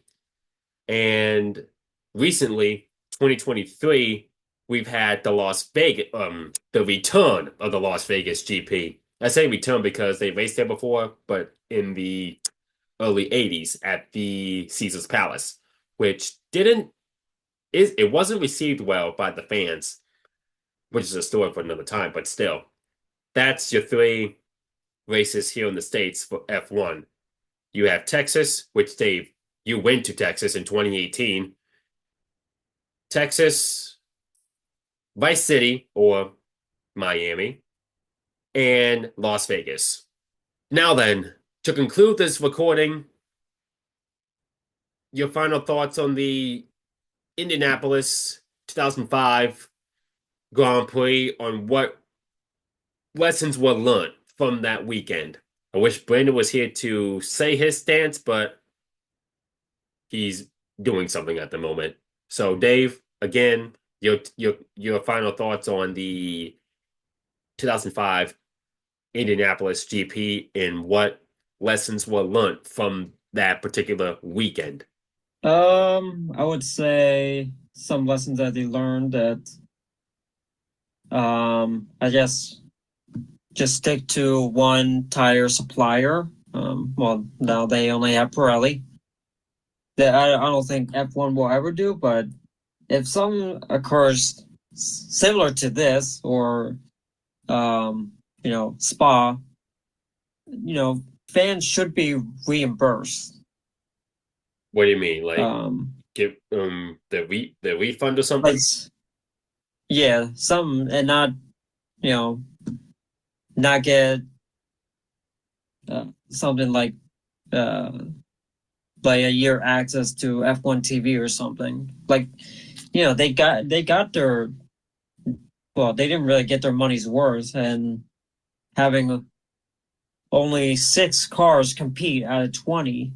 [SPEAKER 1] And recently, 2023, we've had the the return of the Las Vegas GP. I say return because they raced there before, but in the early 80s at the Caesar's Palace, which it wasn't received well by the fans, which is a story for another time, but still. That's your three races here in the States for F1. You have Texas, which Dave, you went to Texas in 2018. Texas, Vice City, or Miami, and Las Vegas. Now then, to conclude this recording, your final thoughts on the Indianapolis 2005 Grand Prix, on what lessons were learned from that weekend. I wish Brandon was here to say his stance, but he's doing something at the moment. So, Dave, again, your final thoughts on the 2005 Indianapolis GP and what lessons were learned from that particular weekend.
[SPEAKER 3] I would say some lessons that they learned that I guess just stick to one tire supplier. Well, now they only have Pirelli. That I don't think F1 will ever do, but if something occurs similar to this or Spa, fans should be reimbursed.
[SPEAKER 1] What do you mean? Like
[SPEAKER 3] Um,
[SPEAKER 1] give the refund or
[SPEAKER 3] like
[SPEAKER 1] something?
[SPEAKER 3] yeah, some and not you know not get something uh like a year access to F1 TV or something. Like they got their well, they didn't really get their money's worth, and having only 6 cars compete out of 20.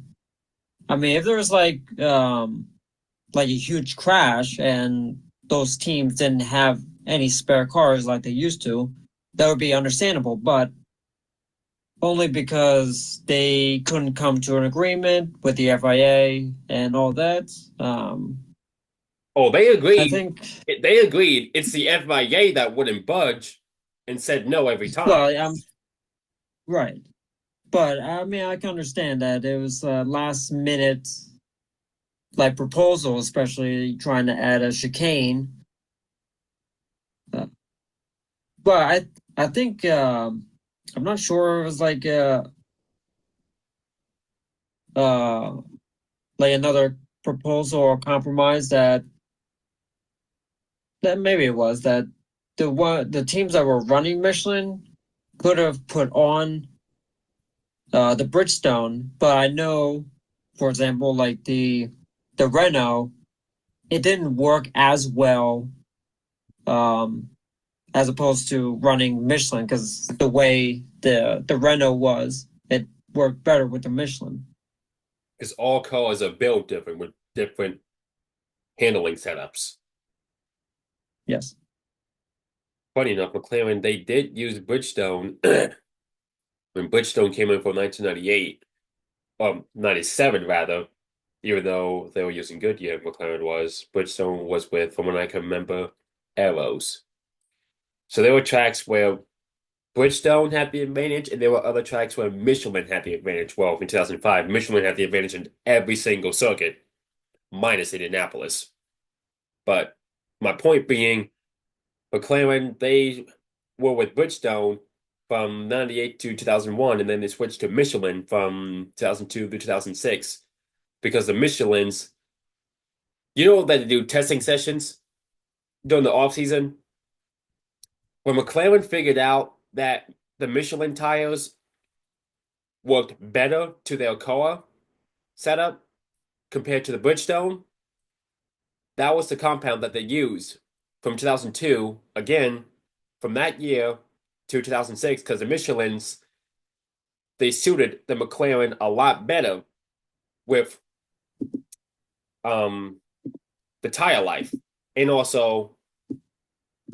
[SPEAKER 3] I mean, if there was like a huge crash and those teams didn't have any spare cars like they used to, that would be understandable. But only because they couldn't come to an agreement with the FIA and all that.
[SPEAKER 1] Oh, they
[SPEAKER 3] I
[SPEAKER 1] agreed.
[SPEAKER 3] think,
[SPEAKER 1] They agreed. It's the FIA that wouldn't budge and said no every time.
[SPEAKER 3] well, I'm right. But I mean, I can understand that it was a last minute like proposal, especially trying to add a chicane. Uh, but I think I'm not sure it was uh like another proposal or compromise that maybe it was that the teams that were running Michelin could have put on the Bridgestone, but I know, for example, like the Renault, it didn't work as well um, as opposed to running Michelin because the way the Renault was, it worked better with the Michelin.
[SPEAKER 1] Because all cars are built different with different handling setups.
[SPEAKER 3] Yes.
[SPEAKER 1] Funny enough, McLaren, they did use Bridgestone when Bridgestone came in for 1998, 97 rather, even though they were using Goodyear, McLaren was. Bridgestone was with, from what I can remember, Arrows. So there were tracks where Bridgestone had the advantage, and there were other tracks where Michelin had the advantage. Well, in 2005, Michelin had the advantage in every single circuit, minus Indianapolis. But my point being, McLaren, they were with Bridgestone from 98 to 2001, and then they switched to Michelin from 2002 to 2006 because the Michelins, you know that they do testing sessions during the off season. When McLaren figured out that the Michelin tires worked better to their car setup compared to the Bridgestone, that was the compound that they used from 2002, again, from that year to 2006, because the Michelins, they suited the McLaren a lot better with um, the tire life and also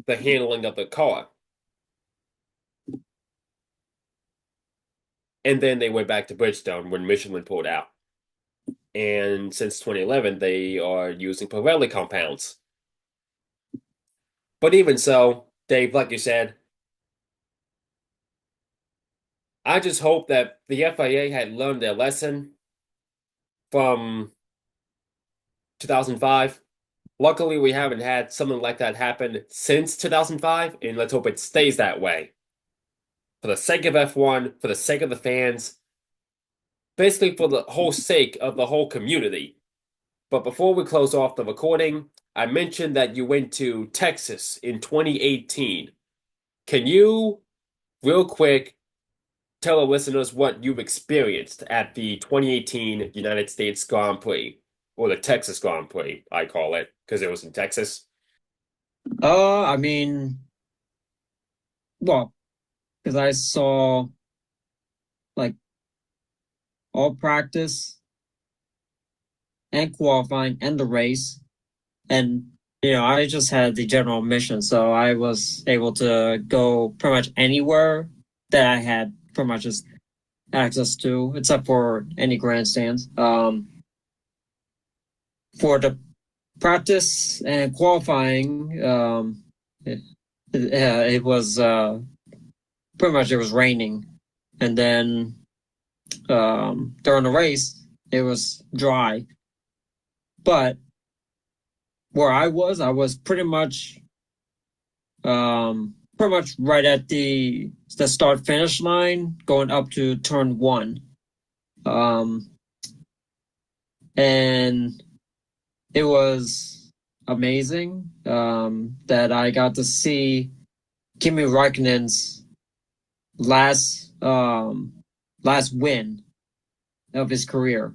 [SPEAKER 1] the handling of the car. And then they went back to Bridgestone when Michelin pulled out. And since 2011, they are using Pirelli compounds. But even so, Dave, like you said, I just hope that the FIA had learned their lesson from 2005. Luckily, we haven't had something like that happen since 2005, and let's hope it stays that way. For the sake of F1, for the sake of the fans, basically for the whole sake of the whole community. But before we close off the recording, I mentioned that you went to Texas in 2018. Can you, real quick, tell our listeners what you've experienced at the 2018 United States Grand Prix, or the Texas Grand Prix, I call it, because it was in Texas?
[SPEAKER 3] I mean, well, because I saw like all practice and qualifying and the race, and I just had the general admission, so I was able to go pretty much anywhere that I had pretty much just access to, except for any grandstands. for the practice and qualifying, it was pretty much it was raining, and then during the race it was dry. But where I was pretty much right at the start finish line, going up to turn one, and it was amazing that I got to see Kimi Raikkonen's last win of his career,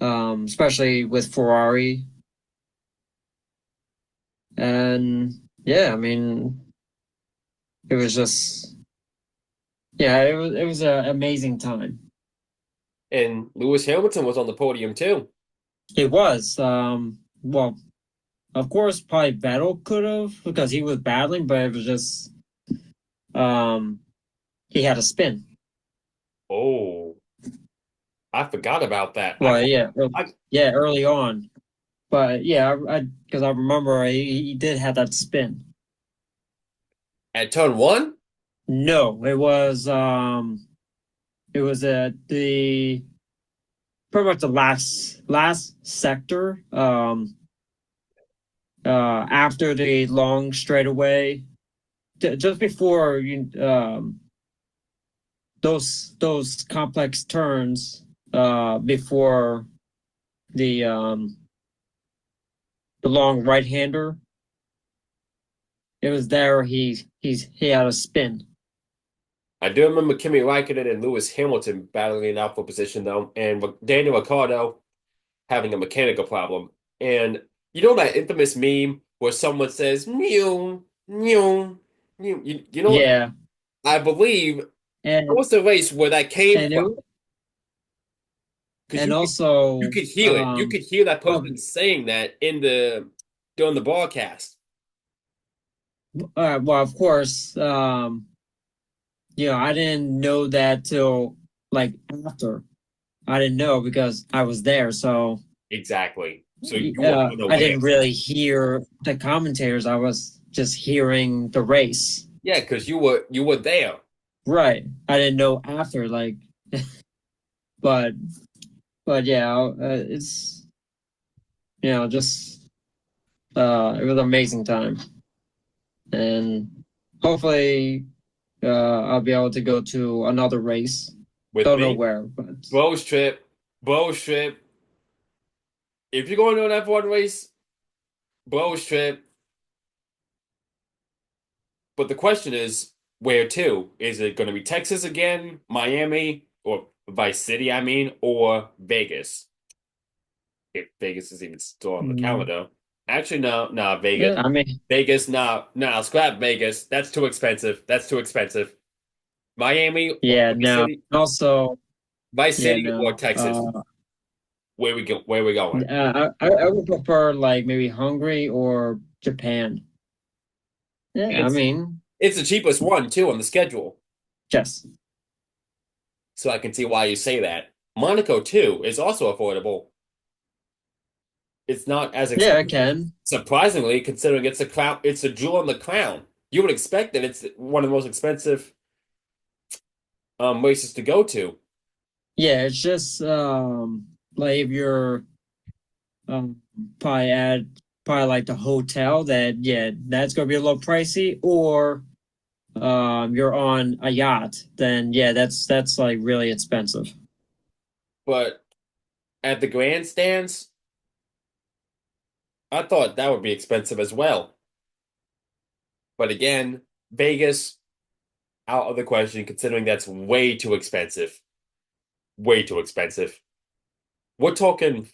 [SPEAKER 3] especially with Ferrari. And yeah, I mean, it was just it was an amazing time.
[SPEAKER 1] And Lewis Hamilton was on the podium too.
[SPEAKER 3] It was well, of course, probably Vettel could have because he was battling, but it was just he had a spin.
[SPEAKER 1] Oh, I forgot about that.
[SPEAKER 3] Well, yeah,
[SPEAKER 1] I,
[SPEAKER 3] yeah, early on, but yeah, I because I remember he did have that spin.
[SPEAKER 1] at turn one?
[SPEAKER 3] No, it was at the pretty much the last sector after the long straightaway, just before those complex turns before the long right hander. It was there he had a spin.
[SPEAKER 1] I do remember Kimi Raikkonen and Lewis Hamilton battling it out for position though, and Daniel Ricciardo having a mechanical problem. And you know that infamous meme where someone says mew mew mew. You know what?
[SPEAKER 3] Yeah,
[SPEAKER 1] I believe that
[SPEAKER 3] and
[SPEAKER 1] was the race where that came
[SPEAKER 3] and it
[SPEAKER 1] from because
[SPEAKER 3] and
[SPEAKER 1] you
[SPEAKER 3] also
[SPEAKER 1] could hear it. You could hear that
[SPEAKER 3] well,
[SPEAKER 1] person saying that in the during the broadcast.
[SPEAKER 3] well, of course, I didn't know that till like after. I didn't know because I was there, so
[SPEAKER 1] Exactly. So you were
[SPEAKER 3] I
[SPEAKER 1] unaware.
[SPEAKER 3] didn't really hear the commentators. I was just hearing the race.
[SPEAKER 1] Yeah, because you were there.
[SPEAKER 3] Right. I didn't know after, like, but yeah, it's just it was an amazing time, and hopefully I'll be able to go to another race.
[SPEAKER 1] With
[SPEAKER 3] Don't know
[SPEAKER 1] me.
[SPEAKER 3] where, but
[SPEAKER 1] Bros trip. Bros trip. If you're going to an F1 race, bros trip. But the question is, where to? Is it going to be Texas again, Miami, or Vice City, I mean, or Vegas? If Vegas is even still on the
[SPEAKER 3] mm,
[SPEAKER 1] calendar. Actually, no, Vegas.
[SPEAKER 3] yeah, I mean,
[SPEAKER 1] Vegas, no, scrap Vegas. That's too expensive. That's too expensive. Miami or
[SPEAKER 3] yeah,
[SPEAKER 1] Vice
[SPEAKER 3] no.
[SPEAKER 1] City?
[SPEAKER 3] Also,
[SPEAKER 1] Vice
[SPEAKER 3] yeah,
[SPEAKER 1] City or
[SPEAKER 3] no.
[SPEAKER 1] Texas? Where we go? Where we going?
[SPEAKER 3] I would prefer like maybe Hungary or Japan. Yeah, I
[SPEAKER 1] It's
[SPEAKER 3] mean,
[SPEAKER 1] it's the cheapest one too on the schedule.
[SPEAKER 3] just
[SPEAKER 1] So I can see why you say that. Monaco too is also affordable. It's not as
[SPEAKER 3] yeah, I
[SPEAKER 1] expensive,
[SPEAKER 3] can.
[SPEAKER 1] surprisingly, considering it's a crown. It's a jewel on the crown. You would expect that it's one of the most expensive races to go to.
[SPEAKER 3] Yeah, it's just like if you're um probably at probably like the hotel that yeah that's gonna be a little pricey, or you're on a yacht, then yeah that's like really expensive.
[SPEAKER 1] But at the grandstands, I thought that would be expensive as well. But again, Vegas out of the question, considering that's way too expensive. Way too expensive. We're talking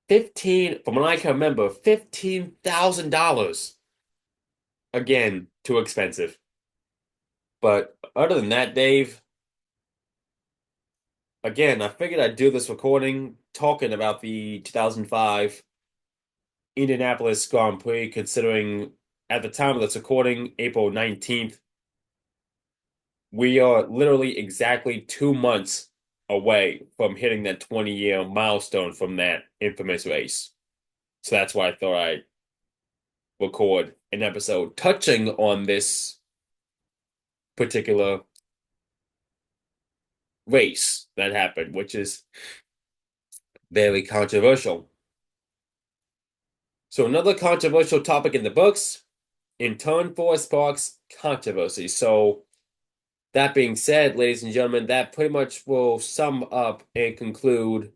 [SPEAKER 1] 15, from what I can remember, $15,000. Again, too expensive. But other than that, Dave, again, I figured I'd do this recording talking about the 2005 Indianapolis Grand Prix, considering at the time of this recording, April 19th, we are literally exactly 2 months away from hitting that 20-year milestone from that infamous race. So that's why I thought I'd record an episode touching on this particular race that happened, which is very controversial. So another controversial topic in the books, in turn 4 sparks controversy. So that being said, ladies and gentlemen, that pretty much will sum up and conclude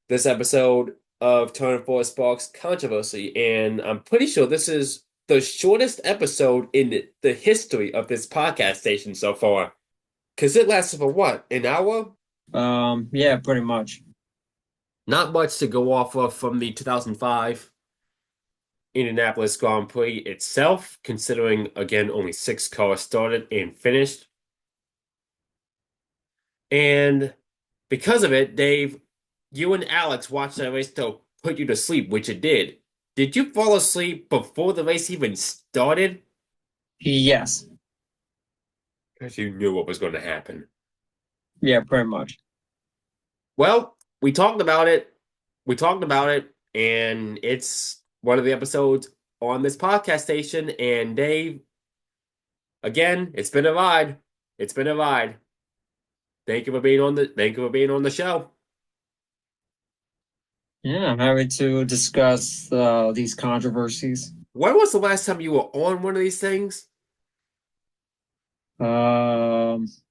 [SPEAKER 1] this episode of Turn 4 Sparks Controversy. And I'm pretty sure this is the shortest episode in the history of this podcast station so far. Because it lasted for what, an hour?
[SPEAKER 3] Yeah, pretty much.
[SPEAKER 1] Not much to go off of from the 2005 Indianapolis Grand Prix itself, considering, again, only 6 cars started and finished. And because of it, Dave, you and Alex watched that race to put you to sleep, which it did. Did you fall asleep before the race even started?
[SPEAKER 3] Yes.
[SPEAKER 1] Because you knew what was going to happen.
[SPEAKER 3] Yeah, pretty much.
[SPEAKER 1] Well, we talked about it. And it's one of the episodes on this podcast station. And Dave, again, it's been a ride. It's been a ride. Thank you for being on the show.
[SPEAKER 3] Yeah, I'm happy to discuss these controversies.
[SPEAKER 1] When was the last time you were on one of these things?
[SPEAKER 3] It's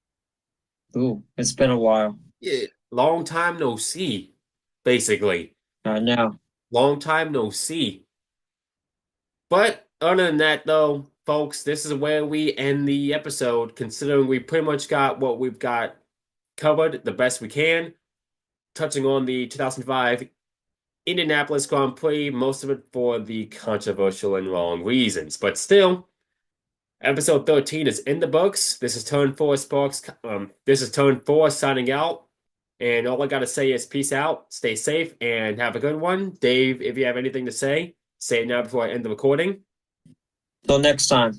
[SPEAKER 3] been a while.
[SPEAKER 1] Yeah, long time no see, basically.
[SPEAKER 3] I know.
[SPEAKER 1] Long time no see. But other than that, though, folks, this is where we end the episode, considering we pretty much got what we've got covered the best we can, touching on the 2005 Indianapolis Grand Prix, most of it for the controversial and wrong reasons. But still, episode 13 is in the books. This is Turn 4 Sparks. This is Turn 4 signing out. And all I got to say is peace out, stay safe, and have a good one. Dave, if you have anything to say it now before I end the recording.
[SPEAKER 3] Till next time.